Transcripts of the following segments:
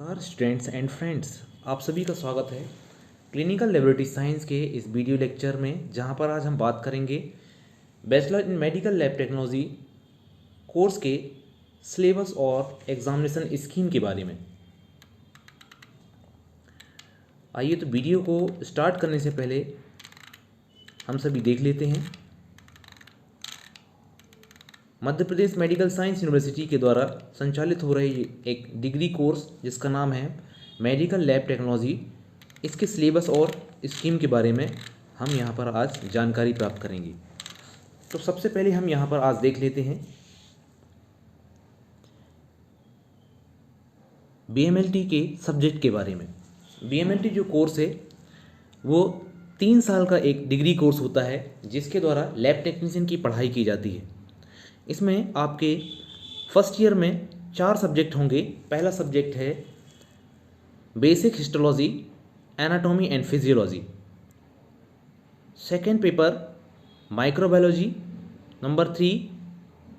नमस्कार students and friends, आप सभी का स्वागत है क्लिनिकल लेबोरेटरी साइंस के इस वीडियो लेक्चर में, जहां पर आज हम बात करेंगे bachelor in medical lab technology course के सिलेबस और एग्जामिनेशन स्कीम के बारे में। आइए तो वीडियो को स्टार्ट करने से पहले हम सभी देख लेते हैं। Madhya Pradesh medical science university के द्वारा संचालित हो रही एक डिग्री कोर्स जिसका नाम है मेडिकल लैब टेक्नोलॉजी, इसके सिलेबस और स्कीम के बारे में हम यहाँ पर आज जानकारी प्राप्त करेंगे। तो सबसे पहले हम यहाँ पर आज देख लेते हैं बीएमएलटी के सब्जेक्ट के बारे में। बीएमएलटी जो कोर्स है वो 3 साल का एक डिग्री कोर्स होता है, जिसके द्वारा लैब टेक्नीशियन की पढ़ाई की जाती है। इसमें आपके फर्स्ट ईयर में 4 सब्जेक्ट होंगे। पहला सब्जेक्ट है basic histology, anatomy and physiology. Second paper microbiology, number 3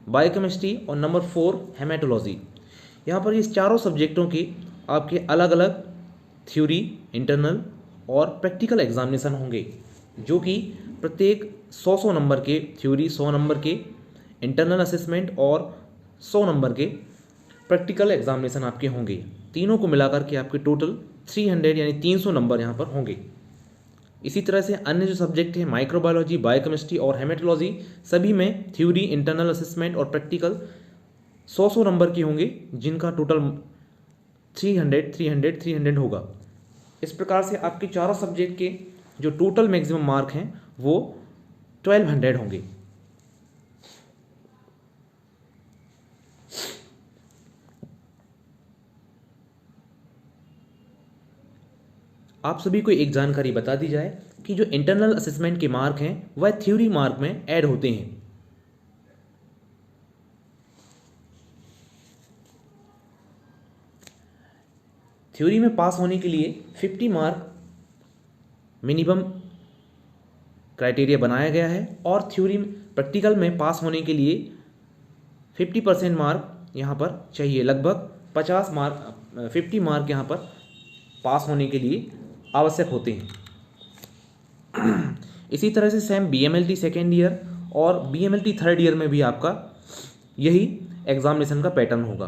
biochemistry और नंबर 4 हेमेटोलॉजी। यहाँ पर इस चारों सब्जेक्टों के आपके अलग अलग थ्योरी, इंटरनल और प्रैक्टिकल एग्जामिनेशन होंगे, जो कि प्रत्येक 100 नंबर के थ्योरी, 100 नंबर के इंटरनल असेसमेंट और 100 नंबर के प्रैक्टिकल एग्जामिनेशन आपके होंगे। तीनों को मिलाकर के आपके टोटल 300 यानी 300 नंबर यहाँ पर होंगे। इसी तरह से अन्य जो सब्जेक्ट है माइक्रोबायोलॉजी, बायोकेमिस्ट्री और हेमेटोलॉजी, सभी में थ्योरी, इंटरनल असेसमेंट और प्रैक्टिकल 100 नंबर के होंगे, जिनका टोटल 300 होगा। इस प्रकार से आपके चारों सब्जेक्ट के जो टोटल मैक्सिमम मार्क हैं वो 1200 होंगे। आप सभी को एक जानकारी बता दी जाए कि जो इंटरनल असेसमेंट के मार्क हैं वह थ्योरी मार्क में ऐड होते हैं। थ्योरी में पास होने के लिए 50 मार्क मिनिमम क्राइटेरिया बनाया गया है, और थ्योरी प्रैक्टिकल में पास होने के लिए 50% मार्क यहाँ पर चाहिए। लगभग 50 मार्क यहाँ पर पास होने के लिए आवश्यक होते हैं। इसी तरह से सेम बीएमएलटी सेकेंड ईयर और बीएमएलटी थर्ड ईयर में भी आपका यही एग्जामिनेशन का पैटर्न होगा।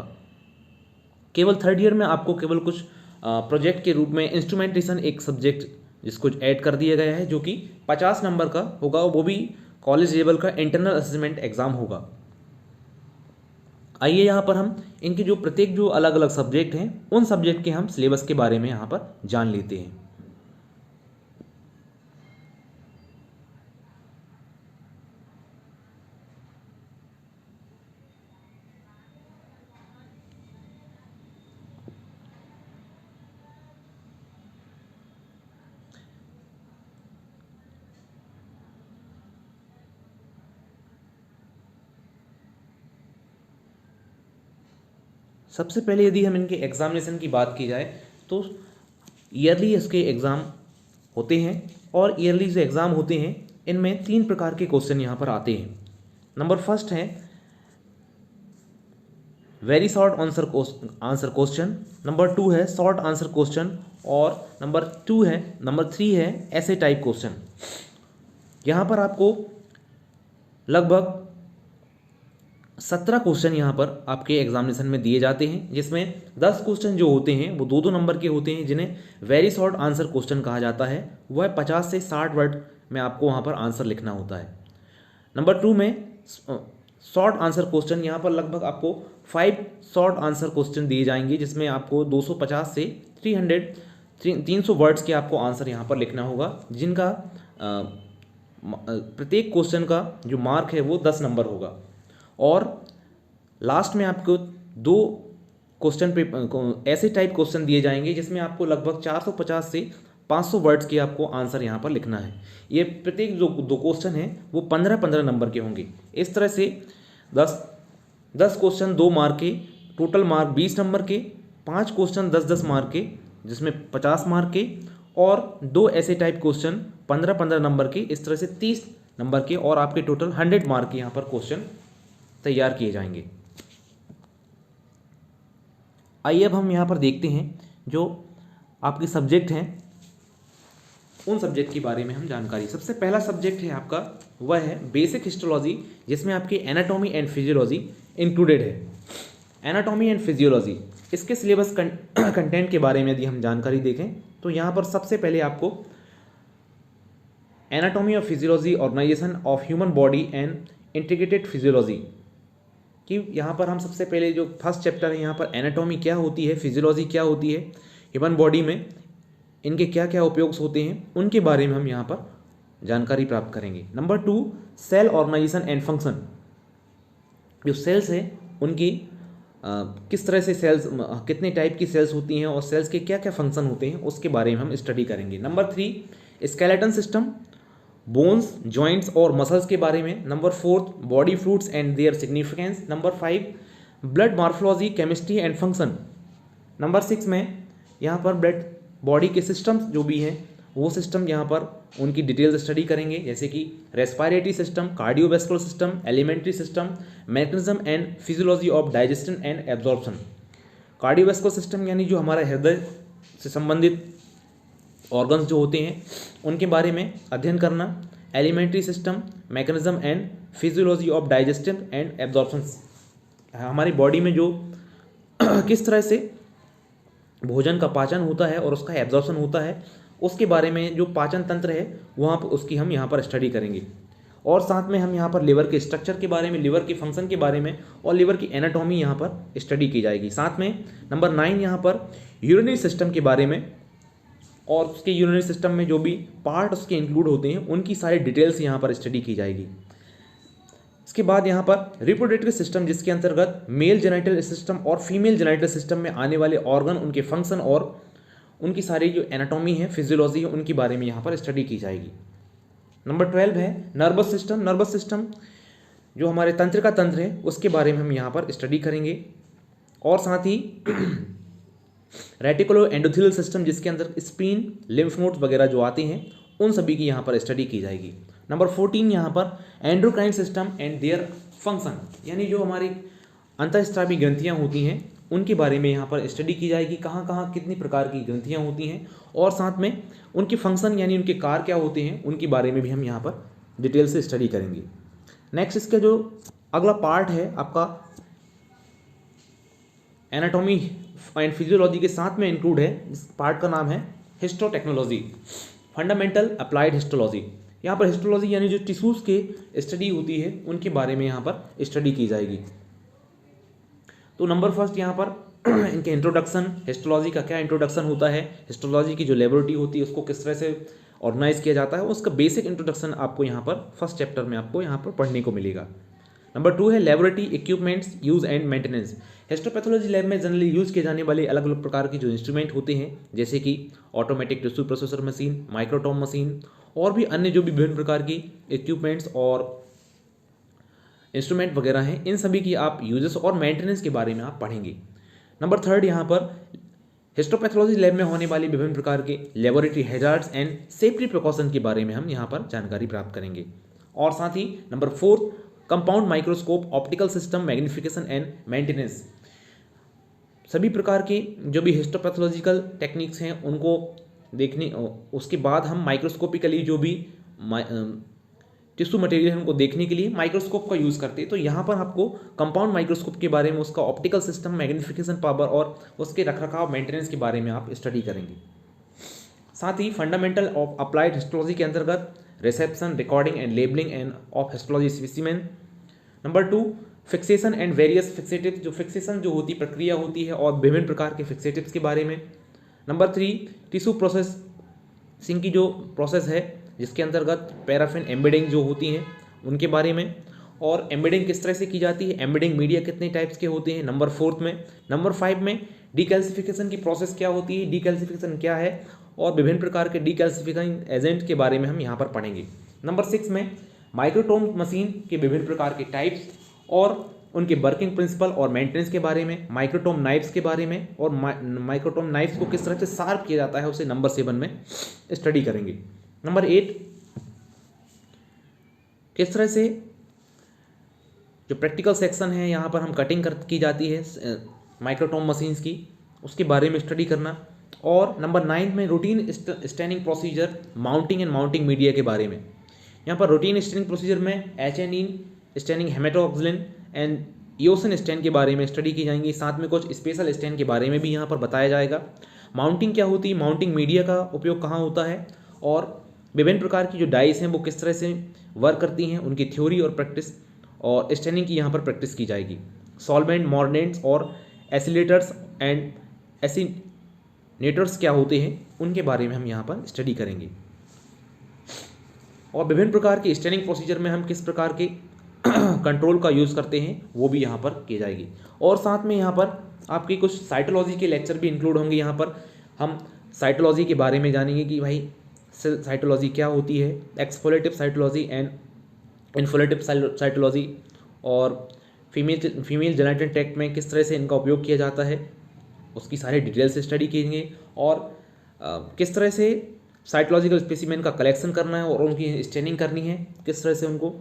केवल थर्ड ईयर में आपको केवल कुछ प्रोजेक्ट के रूप में इंस्ट्रूमेंटेशन एक सब्जेक्ट जिसको ऐड कर दिया गया है, जो कि 50 नंबर का होगा, वो भी कॉलेज लेवल का इंटरनल असेसमेंट एग्जाम होगा। आइए यहाँ पर हम इनके जो प्रत्येक जो अलग अलग सब्जेक्ट हैं उन सब्जेक्ट के हम सिलेबस के बारे में यहाँ पर जान लेते हैं। सबसे पहले यदि हम इनके एग्जामिनेशन की बात की जाए तो ईयरली इसके एग्ज़ाम होते हैं, और ईयरली जो एग्ज़ाम होते हैं इनमें 3 प्रकार के क्वेश्चन यहाँ पर आते हैं। नंबर फर्स्ट है very short answer question, number 2 है शॉर्ट आंसर क्वेश्चन, और नंबर 3 है ऐसे टाइप क्वेश्चन। यहाँ पर आपको लगभग 17 क्वेश्चन यहाँ पर आपके एग्जामिनेशन में दिए जाते हैं, जिसमें 10 क्वेश्चन जो होते हैं वो 2-2 नंबर के होते हैं, जिन्हें वेरी शॉर्ट आंसर क्वेश्चन कहा जाता है। वह 50 से 60 वर्ड में आपको वहाँ पर आंसर लिखना होता है। नंबर 2 में शॉर्ट आंसर क्वेश्चन, यहाँ पर लगभग आपको 5 शॉर्ट आंसर क्वेश्चन दिए जाएंगे, जिसमें आपको 250 से 300 वर्ड्स के आपको आंसर यहाँ पर लिखना होगा, जिनका प्रत्येक क्वेश्चन का जो मार्क है वो 10 नंबर होगा। और लास्ट में आपको 2 क्वेश्चन पे ऐसे टाइप क्वेश्चन दिए जाएंगे, जिसमें आपको लगभग 450 से 500 वर्ड्स के आपको आंसर यहाँ पर लिखना है। ये प्रत्येक जो 2 क्वेश्चन हैं वो 15-15 नंबर के होंगे। इस तरह से 10 क्वेश्चन 2 मार्क के, टोटल मार्क 20 नंबर के, 5 क्वेश्चन 10-10 मार्क के जिसमें 50 मार्क के, और 2 ऐसे टाइप क्वेश्चन 15-15 नंबर के, इस तरह से 30 नंबर के, और आपके टोटल 100 मार्क के यहाँ पर क्वेश्चन तैयार किए जाएंगे। आइए अब हम यहाँ पर देखते हैं जो आपके सब्जेक्ट हैं उन सब्जेक्ट के बारे में हम जानकारी। सबसे पहला सब्जेक्ट है आपका वह है बेसिक हिस्टोलॉजी, जिसमें आपकी एनाटॉमी एंड फिजियोलॉजी इंक्लूडेड है। एनाटॉमी एंड फिजियोलॉजी, इसके सिलेबस कंटेंट के बारे में यदि हम जानकारी देखें तो यहाँ पर सबसे पहले आपको anatomy of physiology, organisation of human body and integrated physiology कि यहाँ पर हम सबसे पहले जो फर्स्ट चैप्टर है यहाँ पर एनाटॉमी क्या होती है, फिजियोलॉजी क्या होती है, ह्यूमन बॉडी में इनके क्या क्या उपयोग होते हैं, उनके बारे में हम यहाँ पर जानकारी प्राप्त करेंगे। Number 2, cell organisation and function. जो सेल्स है उनकी किस तरह से सेल्स, कितने टाइप की सेल्स होती हैं और सेल्स के क्या क्या फंक्शन होते हैं उसके बारे में हम स्टडी करेंगे। Number 3, skeleton system, bones, joints और मसल्स के बारे में। Number 4, body fluids and their significance. Number 5, blood morphology, chemistry and function. Number 6 में यहाँ पर ब्लड बॉडी के सिस्टम्स जो भी हैं वो सिस्टम यहाँ पर उनकी डिटेल्स स्टडी करेंगे, जैसे कि respiratory system, cardiovascular system, alimentary system, mechanism and physiology of digestion and absorption. Cardiovascular system यानी जो हमारा हृदय से संबंधित ऑर्गन्स जो होते हैं उनके बारे में अध्ययन करना। Alimentary system, mechanism and physiology of digestion and absorption, हमारी बॉडी में जो किस तरह से भोजन का पाचन होता है और उसका एब्जॉर्प्शन होता है उसके बारे में, जो पाचन तंत्र है वहाँ पर उसकी हम यहाँ पर स्टडी करेंगे। और साथ में हम यहाँ पर लिवर के स्ट्रक्चर के बारे में, लिवर के फंक्शन के बारे में और लिवर की एनाटॉमी यहाँ पर स्टडी की जाएगी। साथ में नंबर 9 यहाँ पर यूरिनरी सिस्टम के बारे में और उसके यूरिनरी सिस्टम में जो भी पार्ट उसके इंक्लूड होते हैं उनकी सारी डिटेल्स यहाँ पर स्टडी की जाएगी। इसके बाद यहाँ पर रिप्रोडक्टिव सिस्टम, जिसके अंतर्गत मेल जेनिटल सिस्टम और फीमेल जेनिटल सिस्टम में आने वाले ऑर्गन, उनके फंक्शन और उनकी सारी जो एनाटॉमी है, फिजियोलॉजी है, उनके बारे में यहाँ पर स्टडी की जाएगी। नंबर 12 है नर्वस सिस्टम। नर्वस सिस्टम जो हमारे तंत्रिका तंत्र है उसके बारे में हम यहाँ पर स्टडी करेंगे। और साथ ही रेटिकुलो एंडोथेलियल सिस्टम, जिसके अंदर स्प्लीन, लिम्फ नोड्स वगैरह जो आते हैं उन सभी की यहाँ पर स्टडी की जाएगी। नंबर 14 यहाँ पर endocrine system and their function, यानी जो हमारी अंतःस्रावी ग्रंथियाँ होती हैं उनके बारे में यहाँ पर स्टडी की जाएगी, कहाँ कहाँ कितनी प्रकार की ग्रंथियाँ होती हैं और साथ में उनके फंक्शन यानी उनके कार्य क्या होते हैं उनके बारे में भी हम यहाँ पर डिटेल से स्टडी करेंगे। नेक्स्ट इसका जो अगला पार्ट है आपका एनाटॉमी एंड फिजियोलॉजी के साथ में इंक्लूड है, इस पार्ट का नाम है हिस्टोटेक्नोलॉजी, फंडामेंटल अप्लाइड हिस्टोलॉजी। यहाँ पर हिस्टोलॉजी यानी जो टिश्यूज़ के स्टडी होती है उनके बारे में यहाँ पर स्टडी की जाएगी। तो नंबर फर्स्ट यहाँ पर इनके इंट्रोडक्शन, हिस्टोलॉजी का क्या इंट्रोडक्शन होता है, हिस्टोलॉजी की जो लेबोरेटरी होती है उसको किस तरह से ऑर्गेनाइज किया जाता है, उसका बेसिक इंट्रोडक्शन आपको यहाँ पर फर्स्ट चैप्टर में आपको यहाँ पर पढ़ने को मिलेगा। नंबर 2 है laboratory equipments use and maintenance. Histopathology lab में जनरली यूज किए जाने वाले अलग अलग प्रकार की जो इंस्ट्रूमेंट होते हैं, जैसे कि automatic tissue processor machine, microtome machine और भी अन्य जो भी विभिन्न प्रकार की इक्विपमेंट्स और इंस्ट्रूमेंट वगैरह हैं, इन सभी की आप यूजेस और मेंटेनेंस के बारे में आप पढ़ेंगे। नंबर 3 यहाँ पर हिस्टोपैथोलॉजी लैब में होने वाली विभिन्न प्रकार के laboratory hazards and safety precaution के बारे में हम यहाँ पर जानकारी प्राप्त करेंगे। और साथ ही number 4 compound microscope, optical system, magnification and maintenance. सभी प्रकार की जो भी हिस्टोपैथोलॉजिकल टेक्निक्स हैं उनको देखने, उसके बाद हम माइक्रोस्कोपिकली जो भी टिश्यू मटेरियल है उनको देखने के लिए माइक्रोस्कोप का यूज़ करते हैं। तो यहाँ पर आपको कंपाउंड माइक्रोस्कोप के बारे में, उसका ऑप्टिकल सिस्टम, मैग्निफिकेशन पावर और उसके रखरखाव, मेंटेनेंस के बारे में आप स्टडी करेंगे। साथ ही फंडामेंटल ऑफ अप्लाइड हिस्टोलॉजी के अंतर्गत reception, recording and labelling end of histology specimen. Number 2 fixation and various fixative, जो फिक्सेशन जो होती प्रक्रिया होती है और विभिन्न प्रकार के फिक्सेटिव्स के बारे में। नंबर 3 टिश्यू प्रोसेसिंग की जो प्रोसेस है जिसके अंतर्गत पैराफिन एम्बेडिंग जो होती हैं उनके बारे में, और एम्बेडिंग किस तरह से की जाती है, एम्बेडिंग मीडिया कितने टाइप्स के होते हैं, नंबर 4 में। नंबर 5 में डीकैल्सिफिकेशन की प्रोसेस क्या होती है, डीकैल्सिफिकेशन क्या है और विभिन्न प्रकार के डीकैल्सिफिकेशन एजेंट के बारे में हम यहाँ पर पढ़ेंगे। नंबर 6 में माइक्रोटोम मशीन के विभिन्न प्रकार के टाइप्स और उनके वर्किंग प्रिंसिपल और मेंटेनेंस के बारे में, माइक्रोटोम नाइफ्स के बारे में और माइक्रोटोम नाइफ्स को किस तरह से शार्प किया जाता है उसे नंबर 7 में स्टडी करेंगे। नंबर 8 किस तरह से जो प्रैक्टिकल सेक्शन है यहाँ पर हम कटिंग की जाती है माइक्रोटोम मशीन्स की, उसके बारे में स्टडी करना। और नंबर 9 में routine staining procedure, mounting and mounting media के बारे में। यहाँ पर रूटीन स्टैनिंग प्रोसीजर में एचएनइन स्टैनिंग, हेमेटोक्सिलिन एंड ईओसिन स्टैन के बारे में स्टडी की जाएंगी। साथ में कुछ स्पेशल स्टैन के बारे में भी यहाँ पर बताया जाएगा। माउंटिंग क्या होती है, माउंटिंग मीडिया का उपयोग कहाँ होता है, और विभिन्न प्रकार की जो डाइस हैं वो किस तरह से वर्क करती हैं, उनकी थ्योरी और प्रैक्टिस और स्टैनिंग की यहाँ पर प्रैक्टिस की जाएगी। सॉल्वेंट, मॉर्डेंट्स और एसिलेटर्स एंड एसिनेटर्स क्या होते हैं, उनके बारे में हम यहाँ पर स्टडी करेंगे। और विभिन्न प्रकार के स्टैनिंग प्रोसीजर में हम किस प्रकार के कंट्रोल का यूज़ करते हैं वो भी यहाँ पर की जाएगी। और साथ में यहाँ पर आपकी कुछ साइटोलॉजी के लेक्चर भी इंक्लूड होंगे। यहाँ पर हम साइटोलॉजी के बारे में जानेंगे कि भाई सेल साइटोलॉजी क्या होती है, एक्सफोलेटिव साइटोलॉजी एंड इन्फोलेटिव साइटोलॉजी, और फीमेल जेनेटिक ट्रैक्ट में किस तरह से इनका उपयोग किया जाता है, उसकी सारी डिटेल से स्टडी करेंगे। और किस तरह से साइटोलॉजिकल स्पेसिमेन का कलेक्शन करना है और उनकी स्टैनिंग करनी है, किस तरह से उनको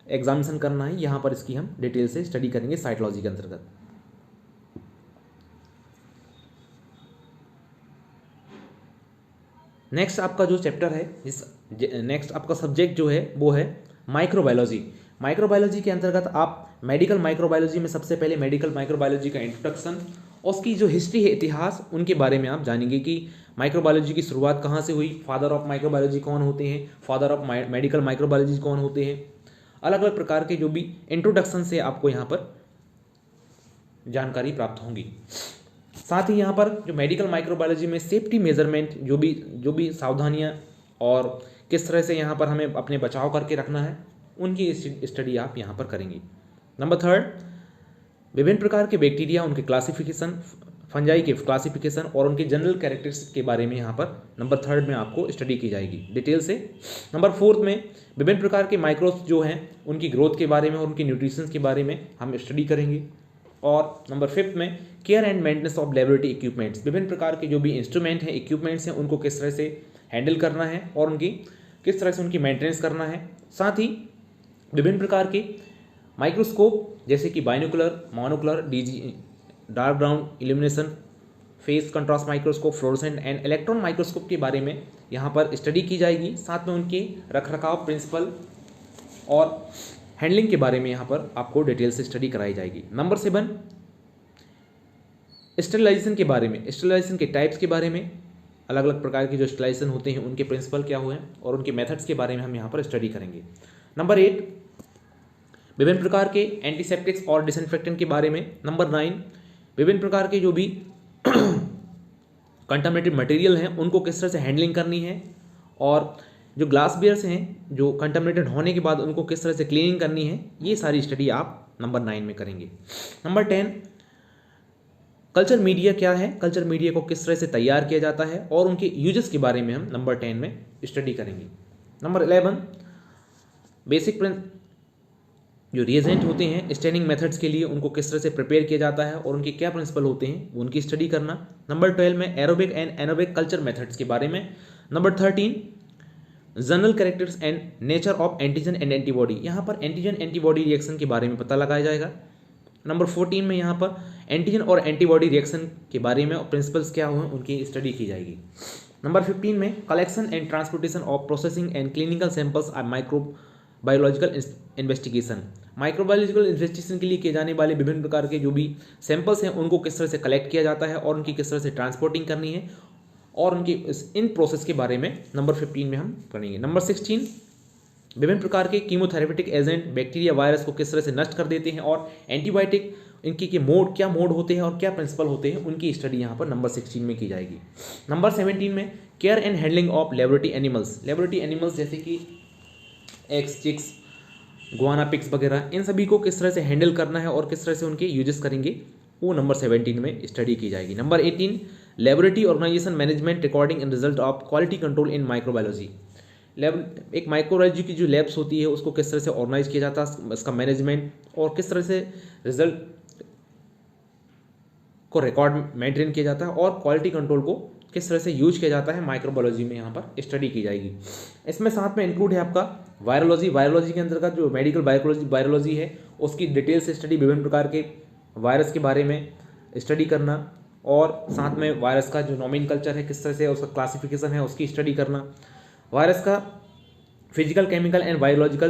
एग्जामिनेशन करना है, यहाँ पर इसकी हम डिटेल से स्टडी करेंगे साइटोलॉजी के अंतर्गत। नेक्स्ट आपका जो चैप्टर है, नेक्स्ट आपका सब्जेक्ट जो है वो है माइक्रोबायोलॉजी। माइक्रोबायोलॉजी के अंतर्गत आप मेडिकल माइक्रोबायोलॉजी में सबसे पहले मेडिकल माइक्रोबायोलॉजी का इंट्रोडक्शन, उसकी जो हिस्ट्री है, इतिहास, उनके बारे में आप जानेंगे कि माइक्रोबायोलॉजी की शुरुआत कहाँ से हुई, फादर ऑफ माइक्रोबायोलॉजी कौन होते हैं, फादर ऑफ मेडिकल माइक्रोबायोलॉजी कौन होते हैं। अलग अलग प्रकार के जो भी इंट्रोडक्शन से आपको यहाँ पर जानकारी प्राप्त होंगी। साथ ही यहाँ पर जो मेडिकल माइक्रोबायोलॉजी में सेफ्टी मेजरमेंट, जो भी सावधानियाँ और किस तरह से यहाँ पर हमें अपने बचाव करके रखना है, उनकी स्टडी आप यहाँ पर करेंगे। नंबर 3, विभिन्न प्रकार के बैक्टीरिया, उनके क्लासिफिकेशन, फंजाई के क्लासिफिकेशन और उनके जनरल कैरेक्टरिस्टिक्स के बारे में यहाँ पर नंबर 3 में आपको स्टडी की जाएगी डिटेल से। नंबर 4 में विभिन्न प्रकार के माइक्रोब्स जो हैं उनकी ग्रोथ के बारे में और उनकी न्यूट्रिशन के बारे में हम स्टडी करेंगे। और नंबर 5 में care and maintenance of laboratory equipments, विभिन्न प्रकार के जो भी इंस्ट्रूमेंट हैं, इक्विपमेंट्स हैं, उनको किस तरह से हैंडल करना है और उनकी किस तरह से उनकी मेंटेनेंस करना है। साथ ही विभिन्न प्रकार के माइक्रोस्कोप जैसे कि binocular, monocular, dark ground illumination, face contrast microscope, fluorescent and electron microscope के बारे में यहाँ पर स्टडी की जाएगी। साथ में उनके रखरखाव, प्रिंसिपल और हैंडलिंग के बारे में यहाँ पर आपको डिटेल से स्टडी कराई जाएगी। नंबर 7, स्टेरिलाइजेशन के बारे में, स्टेरिलाइजेशन के टाइप्स के बारे में, अलग अलग प्रकार के जो स्टेरिलाइजेशन होते हैं उनके प्रिंसिपल क्या हुए हैं और उनके मेथड्स के बारे में हम यहाँ पर स्टडी करेंगे। नंबर 8, विभिन्न प्रकार के एंटीसेप्टिक्स और डिसइंफेक्टेंट के बारे में। नंबर 9, विभिन्न प्रकार के जो भी कंटामिनेटेड मटेरियल हैं उनको किस तरह से हैंडलिंग करनी है, और जो ग्लास बियर्स हैं जो कंटामिनेटेड होने के बाद उनको किस तरह से क्लीनिंग करनी है, ये सारी स्टडी आप नंबर 9 में करेंगे। नंबर 10, कल्चर मीडिया क्या है, कल्चर मीडिया को किस तरह से तैयार किया जाता है और उनके यूजेस के बारे में हम नंबर 10 में स्टडी करेंगे। नंबर 11, बेसिक जो रिएजेंट होते हैं स्टैनिंग मेथड्स के लिए, उनको किस तरह से प्रिपेयर किया जाता है और उनके क्या प्रिंसिपल होते हैं, उनकी स्टडी करना। नंबर 12 में एरोबिक एंड एनोबिक कल्चर मेथड्स के बारे में। Number 13, general characters and nature of antigen and antibody, यहाँ पर एंटीजन एंटीबॉडी रिएक्शन के बारे में पता लगाया जाएगा। नंबर 14 में यहाँ पर एंटीजन और एंटीबॉडी रिएक्शन के बारे में और प्रिंसिपल्स क्या हुए उनकी स्टडी की जाएगी। नंबर 15 में collection and transportation of processing and clinical samples are microbiological investigation, microbiological investigation के लिए किए जाने वाले विभिन्न प्रकार के जो भी सैंपल्स हैं उनको किस तरह से कलेक्ट किया जाता है और उनकी किस तरह से ट्रांसपोर्टिंग करनी है और उनकी इन प्रोसेस के बारे में नंबर 15 में हम पढ़ेंगे। नंबर 16, विभिन्न प्रकार के कीमोथेरेपेटिक एजेंट बैक्टीरिया वायरस को किस तरह से नष्ट कर देते हैं और एंटीबायोटिक इनकी के मोड क्या मोड होते हैं और क्या प्रिंसिपल होते हैं, उनकी स्टडी यहाँ पर नंबर 16 में की जाएगी। नंबर 17 में care and handling of laboratory animals, laboratory animals जैसे कि एग्स, चिक्स, गुआना पिग्स वगैरह, इन सभी को किस तरह से हैंडल करना है और किस तरह से उनके यूजेस करेंगे, वो नंबर 17 में स्टडी की जाएगी। Number 18, laboratory organisation management recording and result of quality control in microbiology, एक माइक्रोबायोलॉजी की जो लैब्स होती है उसको किस तरह से ऑर्गेनाइज किया जाता है, इसका मैनेजमेंट और किस तरह से रिजल्ट को रिकॉर्ड मेंटेन किया जाता है और क्वालिटी कंट्रोल को किस तरह से यूज किया जाता है, माइक्रोबायोलॉजी में यहाँ पर स्टडी की जाएगी। इसमें साथ में इंक्लूड है आपका वायरोलॉजी, वायरोलॉजी के अंतर्गत जो मेडिकल वायरोलॉजी है उसकी डिटेल से स्टडी, विभिन्न प्रकार के वायरस के बारे में स्टडी करना और साथ में वायरस का जो नोमेनकल्चर है, किस तरह से उसका क्लासिफिकेशन है, उसकी स्टडी करना, वायरस का physical, chemical and biological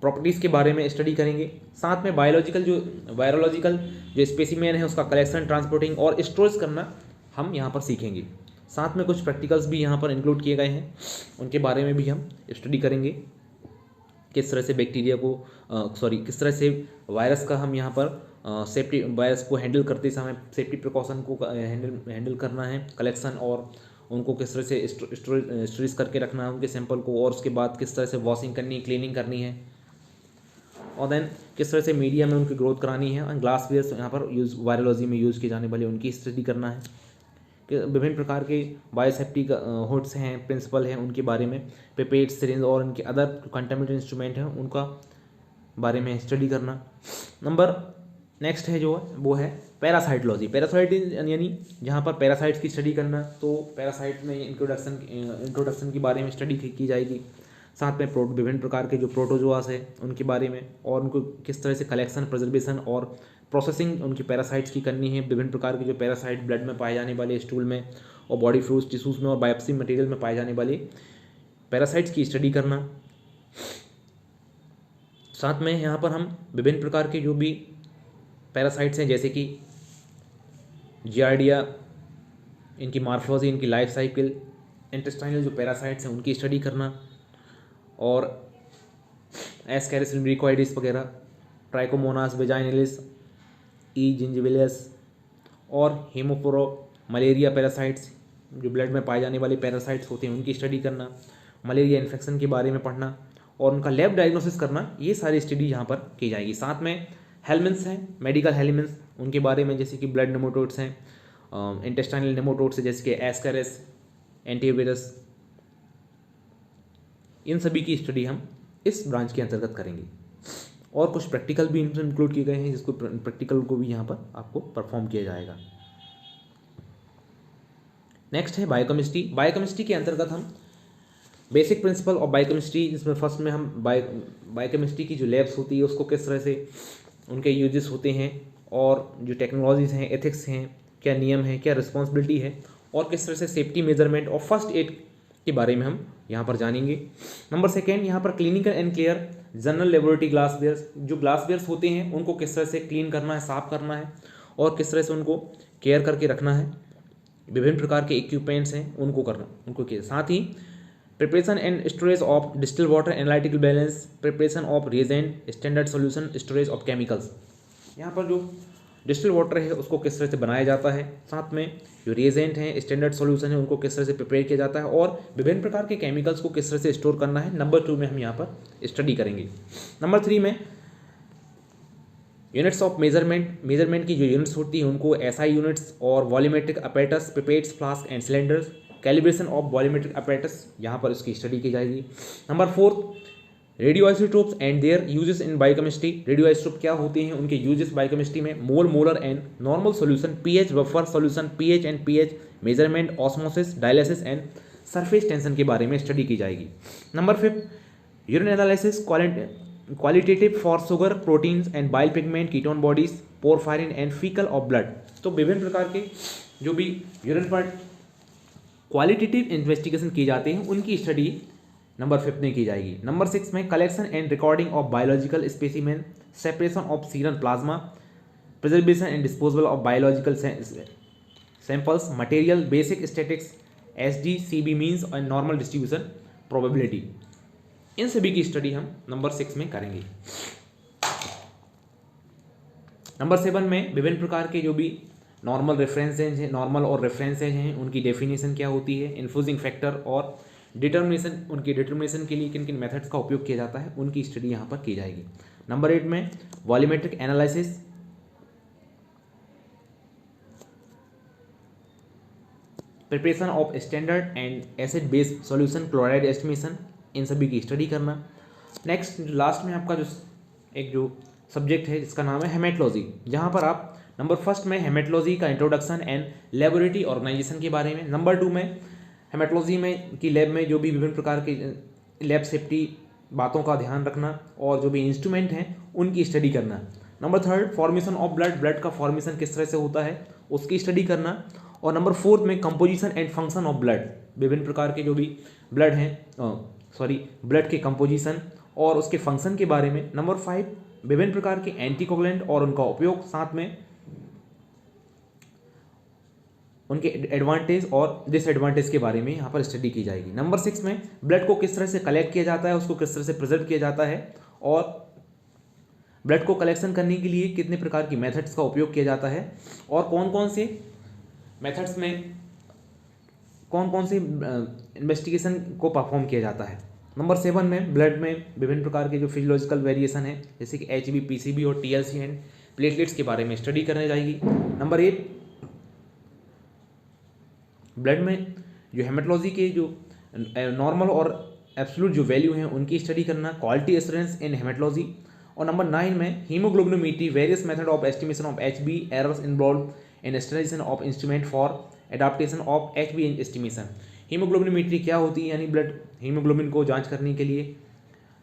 properties के बारे में स्टडी करेंगे। साथ में बायोलॉजिकल जो वायरोलॉजिकल जो स्पेसिमेन है उसका कलेक्शन, ट्रांसपोर्टिंग और स्टोरेज करना हम यहाँ पर सीखेंगे। साथ में कुछ प्रैक्टिकल्स भी यहाँ पर इंक्लूड किए गए हैं, उनके बारे में भी हम स्टडी करेंगे। किस तरह से बैक्टीरिया को किस तरह से वायरस का हम यहाँ पर सेफ्टी, वायरस को हैंडल करते समय सेफ्टी प्रिकॉशन को हैंडल करना है, कलेक्शन और उनको किस तरह से स्टोरेज करके रखना है उनके सैंपल को, और उसके बाद किस तरह से वॉशिंग करनी, क्लीनिंग करनी है, और देन किस तरह से मीडिया में उनकी ग्रोथ करानी है। और ग्लास वेयर्स यहाँ पर वायरोलॉजी में यूज़ किए जाने वाले उनकी स्टडी करना है कि विभिन्न प्रकार के बायोसेफ्टी हुड्स हैं, प्रिंसिपल हैं, उनके बारे में, पेपेट, सिरिंज और उनके अदर कंटामिनेटेड इंस्ट्रूमेंट हैं उनका बारे में स्टडी करना। नंबर नेक्स्ट है जो वो है पैरासाइटोलॉजी। पैरासाइट यानी जहाँ पर पैरासाइट्स की स्टडी करना, तो पैरासाइट में इंट्रोडक्शन के बारे में स्टडी की जाएगी। साथ में विभिन्न प्रकार के जो प्रोटोजोआस है उनके बारे में, और उनको किस तरह से कलेक्शन, प्रिजर्वेशन और प्रोसेसिंग उनकी पैरासाइट्स की करनी है। विभिन्न प्रकार के जो पैरासाइट ब्लड में पाए जाने वाले, स्टूल में और बॉडी फ्लूइड्स, टिश्यूज़ में और बायोप्सी मटेरियल में पाए जाने वाले पैरासाइट्स की स्टडी करना। साथ में यहाँ पर हम विभिन्न प्रकार के जो भी पैरासाइट्स हैं जैसे कि जियार्डिया, इनकी मार्फोलॉजी, इनकी लाइफ साइकिल, इंटेस्टाइनल जो पैरासाइट्स हैं उनकी स्टडी करना, और एस्केरिस लिम्ब्रिकोइडिस वगैरह, ट्राइकोमोनास वेजाइनलिस, ई जिंजिविलियस और हेमोफोरो मलेरिया पैरासाइट्स जो ब्लड में पाए जाने वाले पैरासाइट्स होते हैं उनकी स्टडी करना, मलेरिया इन्फेक्शन के बारे में पढ़ना और उनका लैब डायग्नोसिस करना, ये सारी स्टडी यहाँ पर की जाएगी। साथ में हेलमिन्स हैं, मेडिकल हेलमिन्स, उनके बारे में जैसे कि ब्लड नेमाटोड्स हैं, इंटेस्टाइनल नेमाटोड्स है जैसे कि एस्केरिस, एंटीविरस, इन सभी की स्टडी हम इस ब्रांच के अंतर्गत करेंगे। और कुछ प्रैक्टिकल भी इनमें इंक्लूड किए गए हैं जिसको प्रैक्टिकल को भी यहाँ पर आपको परफॉर्म किया जाएगा। नेक्स्ट है बायोकेमिस्ट्री। बायोकेमिस्ट्री के अंतर्गत हम बेसिक प्रिंसिपल ऑफ बायोकेमिस्ट्री, जिसमें फर्स्ट में हम बायोकेमिस्ट्री की जो लैब्स होती है उसको किस तरह से उनके यूजेस होते हैं, और जो टेक्नोलॉजीज़ हैं, एथिक्स हैं, क्या नियम है, क्या रिस्पॉन्सिबिलिटी है, और किस तरह से सेफ्टी मेजरमेंट और फर्स्ट एड के बारे में हम यहाँ पर जानेंगे। नंबर सेकेंड, यहाँ पर clinical and clear general laboratory glasswares, जो ग्लासवेयर्स होते हैं उनको किस तरह से क्लीन करना है, साफ करना है, और किस तरह से उनको केयर करके रखना है। विभिन्न प्रकार के इक्विपमेंट्स हैं उनको करना, उनको किया। साथ ही preparation and storage of distill water, analytical balance, preparation of reagent, standard solution, storage of chemicals. यहाँ पर जो डिस्टिल वाटर है उसको किस तरह से बनाया जाता है, साथ में जो रिएजेंट हैं, स्टैंडर्ड सॉल्यूशन है, उनको किस तरह से प्रिपेयर किया जाता है, और विभिन्न प्रकार के केमिकल्स को किस तरह से स्टोर करना है। नंबर 2 में हम यहाँ पर स्टडी करेंगे। नंबर 3 में यूनिट्स ऑफ मेजरमेंट की जो यूनिट्स होती हैं उनको एसआई यूनिट्स और volumetric apparatus, pipettes, flask and cylinders, calibration of volumetric apparatus, यहाँ पर इसकी स्टडी की जाएगी। Number 4 radio isotopes and their uses in biochemistry. Radio isotope क्या होते हैं, उनके यूजेस बायोकेमिस्ट्री में, mole, molar and normal solution, pH, buffer solution, pH and pH measurement, osmosis, dialysis and surface tension के बारे में स्टडी की जाएगी। Number 5 urine analysis, qualitative for sugar, proteins and bile pigment, ketone bodies, porphyrin and faecal of blood. तो विभिन्न प्रकार के जो भी यूरिन पर क्वालिटेटिव इन्वेस्टिगेशन की जाते हैं उनकी स्टडी नंबर 5 में की जाएगी। नंबर 6 में collection and recording of biological specimen, separation of serum plasma, preservation and disposal of biological samples, material, basic statics, SD, CB means और नॉर्मल डिस्ट्रीब्यूशन प्रोबेबिलिटी। इन सभी की स्टडी हम नंबर 6 में करेंगे। नंबर 7 में विभिन्न प्रकार के जो भी नॉर्मल रेफरेंसेज हैं, नॉर्मल और रेफरेंसेज हैं, उनकी डेफिनेशन क्या होती है, इन्फ्लुएंसिंग फैक्टर और डिटर्मिनेशन, उनकी डिटर्मिनेशन के लिए किन किन मेथड्स का उपयोग किया जाता है उनकी स्टडी यहाँ पर की जाएगी। नंबर 8 में volumetric analysis, preparation of standard and acid based solution, chloride estimation, इन सभी की स्टडी करना। नेक्स्ट लास्ट में आपका जो सब्जेक्ट है जिसका नाम है हेमेटोलॉजी, जहाँ पर आप नंबर 1 में हेमेटोलॉजी का इंट्रोडक्शन एंड लेबोरेटरी ऑर्गेनाइजेशन के बारे में, नंबर 2 में हेमेटोलॉजी में की लैब में जो भी विभिन्न प्रकार के लैब सेफ्टी बातों का ध्यान रखना और जो भी इंस्ट्रूमेंट हैं उनकी स्टडी करना। नंबर 3 फॉर्मेशन ऑफ ब्लड का फॉर्मेशन किस तरह से होता है उसकी स्टडी करना। और नंबर 4 में composition and function of blood, विभिन्न प्रकार के जो भी ब्लड हैं ब्लड के कंपोजिशन और उसके फंक्शन के बारे में। नंबर 5 विभिन्न प्रकार के एंटीकोगुलेंट और उनका उपयोग, साथ में उनके एडवांटेज और डिसएडवांटेज के बारे में यहाँ पर स्टडी की जाएगी। नंबर 6 में ब्लड को किस तरह से कलेक्ट किया जाता है, उसको किस तरह से प्रिजर्व किया जाता है और ब्लड को कलेक्शन करने के लिए कितने प्रकार की मेथड्स का उपयोग किया जाता है और कौन कौन से मेथड्स में कौन कौन से इन्वेस्टिगेशन को परफॉर्म किया जाता है। नंबर 7 में ब्लड में विभिन्न प्रकार के जो फिजियोलॉजिकल वेरिएशन है जैसे कि HB, PCB और TLC एंड प्लेटलेट्स के बारे में स्टडी करने जाएगी। नंबर 8 ब्लड में जो हेमेटोलॉजी के जो नॉर्मल और एब्सोल्यूट जो वैल्यू हैं उनकी स्टडी करना, क्वालिटी एश्योरेंस इन हेमेटोलॉजी। और नंबर 9 में haemoglobinometry, various method of estimation of HB, errors involve in standardisation of instrument for adaptation of HB estimation. Haemoglobinometry क्या होती है, यानी ब्लड हीमोग्लोबिन को जांच करने के लिए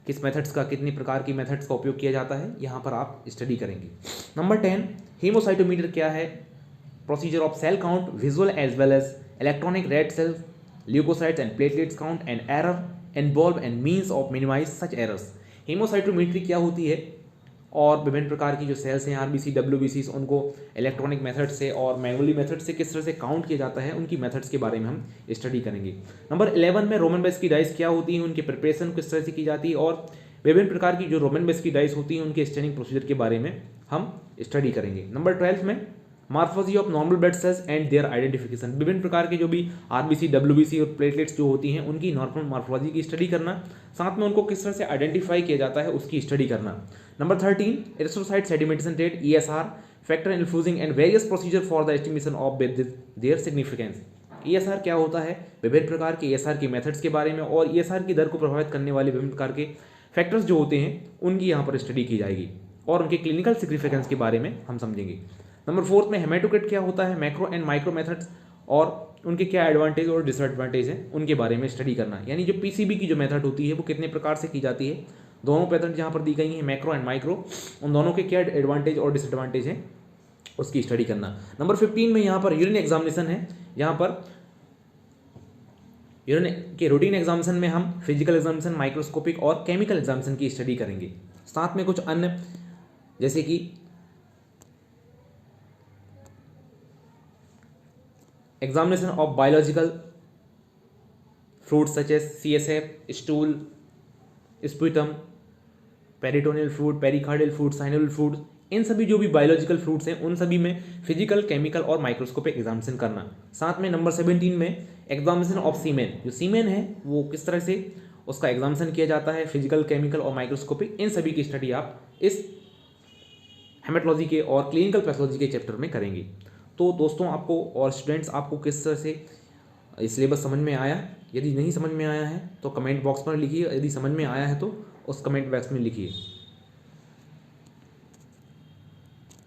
किस मेथड्स का, कितनी प्रकार की मेथड्स का उपयोग किया जाता है, यहाँ पर आप स्टडी करेंगे। नंबर 10 हीमोसाइटोमीटर क्या है, procedure of cell count visual as well as electronic red cells, leucocytes and platelets count and error involve and means of minimise such errors. Haemocytometry क्या होती है और विभिन्न प्रकार की जो सेल्स हैं RBC, WBC, उनको इलेक्ट्रॉनिक मेथड से और मैनुअली मेथड से किस तरह से काउंट किया जाता है, उनकी मेथड्स के बारे में हम स्टडी करेंगे। नंबर 11 में रोमन बेस की डाइस क्या होती हैं, उनकी प्रिपरेशन किस तरह से की जाती है और विभिन्न प्रकार की जो रोमन बेस की डाइस होती हैं उनके स्टेनिंग प्रोसीजर के बारे में हम स्टडी करेंगे। नंबर 12 में morphology of normal blood cells and their identification, विभिन्न प्रकार के जो भी RBC, WBC और प्लेटलेट्स जो होती हैं उनकी नॉर्मल मार्फोलॉजी की स्टडी करना, साथ में उनको किस तरह से आइडेंटिफाई किया जाता है उसकी स्टडी करना। Number 13 erythrocyte sedimentation rate ESR, factor infusing and various procedure for the estimation of their significance. ESR क्या होता है, विभिन्न प्रकार के ESR की मेथड्स के बारे में और ESR की दर को प्रभावित करने वाले विभिन्न प्रकार के फैक्टर्स जो होते हैं उनकी यहाँ पर स्टडी की जाएगी और उनके क्लिनिकल सिग्निफिकेंस के बारे में हम समझेंगे। नंबर 4 में हेमेटोक्रिट क्या होता है, मैक्रो एंड माइक्रो मेथड्स और उनके क्या एडवांटेज और डिसएडवांटेज हैं उनके बारे में स्टडी करना, यानी जो PCB की जो मेथड होती है वो कितने प्रकार से की जाती है, दोनों मेथड यहाँ पर दी गई हैं मैक्रो एंड माइक्रो, उन दोनों के क्या एडवांटेज और डिसएडवांटेज हैं उसकी स्टडी करना। नंबर 15 में यहाँ पर यूरिन एग्जामिनेशन है, यहाँ पर यूरिन के रूटीन एग्जामिनेशन में हम फिजिकल एग्जामिनेशन, माइक्रोस्कोपिक और केमिकल एग्जामिनेशन की स्टडी करेंगे, साथ में कुछ अन्य जैसे कि examination of biological fluids such as CSF, stool, sputum, peritoneal fluid, pericardial fluid, synovial fluid, इन सभी जो भी बायोलॉजिकल फ्रूट्स हैं उन सभी में फिजिकल, केमिकल और माइक्रोस्कोपिक एग्जामिनेशन करना। साथ में नंबर 17 में एग्जामिनेशन ऑफ सीमेन, जो सीमेन है वो किस तरह से उसका एग्जामिनेशन किया जाता है, फिजिकल, केमिकल और माइक्रोस्कोपिक, इन सभी की स्टडी आप इस हेमेटोलॉजी के और क्लिनिकल पैथोलॉजी के चैप्टर में करेंगे। तो दोस्तों आपको और स्टूडेंट्स आपको किस तरह से सिलेबस समझ में आया, यदि नहीं समझ में आया है तो कमेंट बॉक्स पर लिखिए, यदि समझ में आया है तो उस कमेंट बॉक्स में लिखिए।